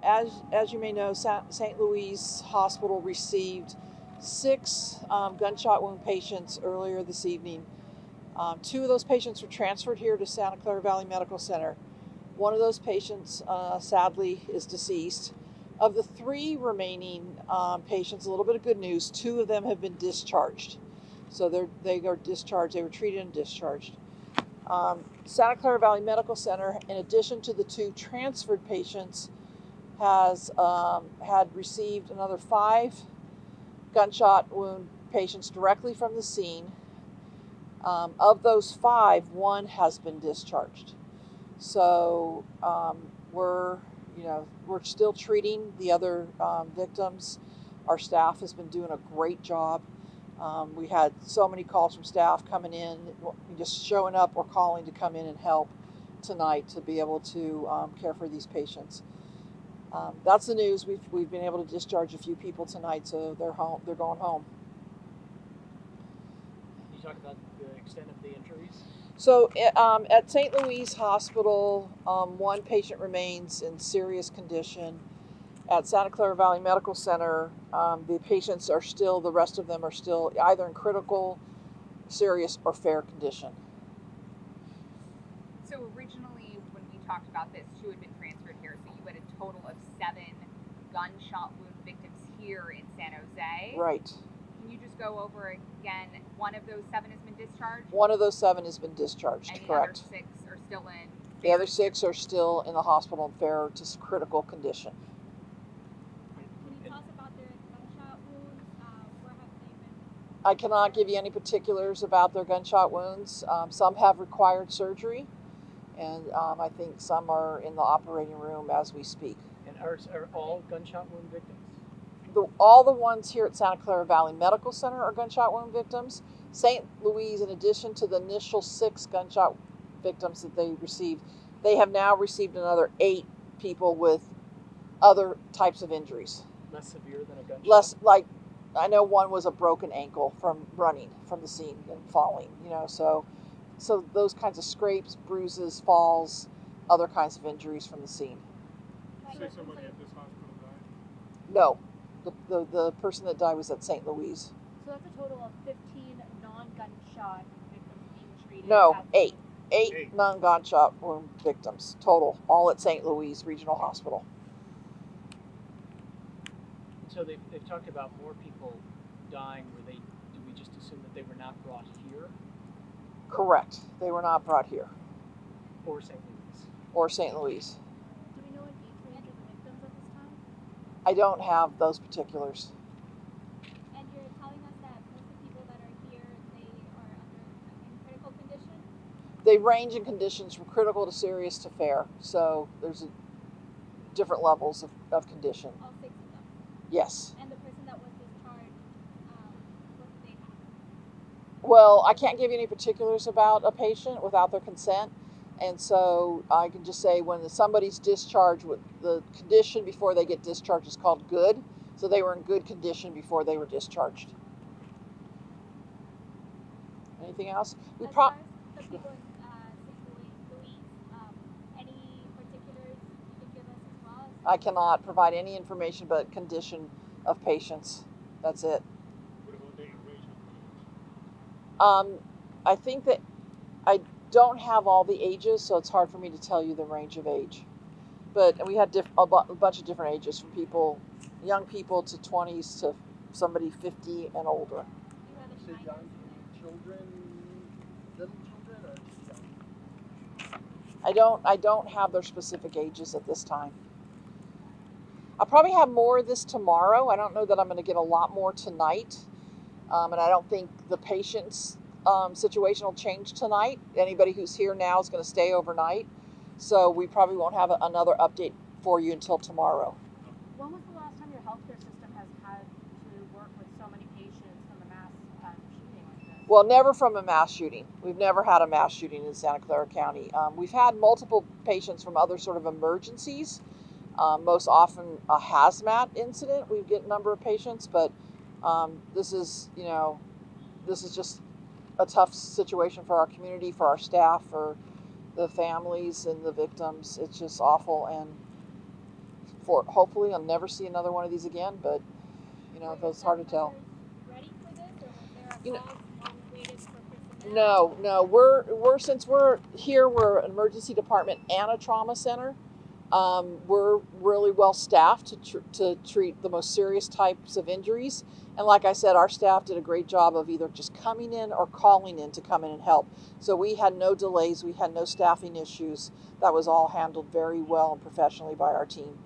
As you may know, St. Louise Hospital received six gunshot wound patients earlier this evening. Two of those patients were transferred here to Santa Clara Valley Medical Center. One of those patients, sadly, is deceased. Of the three remaining patients, a little bit of good news, two of them have been discharged. So they are discharged, they were treated and discharged. Santa Clara Valley Medical Center, in addition to the two transferred patients, has had received another 5 gunshot wound patients directly from the scene. Of those 5, one has been discharged. So we're still treating the other victims. Our staff has been doing a great job. We had so many calls from staff coming in, just showing up or calling to come in and help tonight to be able to care for these patients. That's the news. We've been able to discharge a few people tonight, so they're home. They're going home. Can you talk about the extent of the injuries? So at St. Louise Hospital, one patient remains in serious condition. At Santa Clara Valley Medical Center, the patients are still, the rest of them are still either in critical, serious, or fair condition. So originally, when we talked about this, 2 had been transferred here, so you had a total of 7 gunshot wound victims here in San Jose. Right. Can you just go over again, one of those 7 has been discharged? One of those 7 has been discharged, and correct. The other 6 are still in? The other 6 are still in the hospital in fair to critical condition. Can you tell us about their gunshot wounds? Where have they been? I cannot give you any particulars about their gunshot wounds. Some have required surgery, and I think some are in the operating room as we speak. And are all gunshot wound victims? All the ones here at Santa Clara Valley Medical Center are gunshot wound victims. St. Louise, in addition to the initial 6 gunshot victims that they received, they have now received another 8 people with other types of injuries. Less severe than a gunshot? Less, like, I know one was a broken ankle from running from the scene and falling, so those kinds of scrapes, bruises, falls, other kinds of injuries from the scene. Say somebody at this hospital died? No, the person that died was at St. Louise. So that's a total of 15 non-gunshot victims being treated. No, at 8. 8 non-gunshot wound victims total, all at St. Louise Regional Hospital. So they've talked about more people dying. Do we just assume that they were not brought here? Correct. They were not brought here. Or St. Louis? Or St. Louise. Do we know an age range of the victims at this time? I don't have those particulars. And you're telling us that most of the people that are here, they are in critical condition? They range in conditions from critical to serious to fair. So there's different levels of condition. All 6 of them? Yes. And the person that was discharged, what did they have? Well, I can't give you any particulars about a patient without their consent. And so I can just say when somebody's discharged, with the condition before they get discharged is called good. So they were in good condition before they were discharged. Anything else? As far as the people in St. Louise, any particulars you can give us as well? I cannot provide any information but condition of patients. That's it. What about the age of I think that I don't have all the ages, so it's hard for me to tell you the range of age. But we had a bunch of different ages, from young people to 20s to somebody 50 and older. You have young children, little children, or just young? I don't have their specific ages at this time. I'll probably have more of this tomorrow. I don't know that I'm going to get a lot more tonight. And I don't think the patient's situation will change tonight. Anybody who's here now is going to stay overnight. So we probably won't have another update for you until tomorrow. When was the last time your healthcare system has had to work with so many patients from a mass shooting like this? Well, never from a mass shooting. We've never had a mass shooting in Santa Clara County. We've had multiple patients from other sort of emergencies. Most often a hazmat incident. We get a number of patients, but this is just a tough situation for our community, for our staff, for the families and the victims. It's just awful, and hopefully I'll never see another one of these again, but you know, it's hard to tell. Ready for this, or was there a You know- pause while we waited for personnel? No, we're since we're here, we're an emergency department and a trauma center. We're really well staffed to treat the most serious types of injuries. And like I said, our staff did a great job of either just coming in or calling in to come in and help. So we had no delays, we had no staffing issues. That was all handled very well and professionally by our team.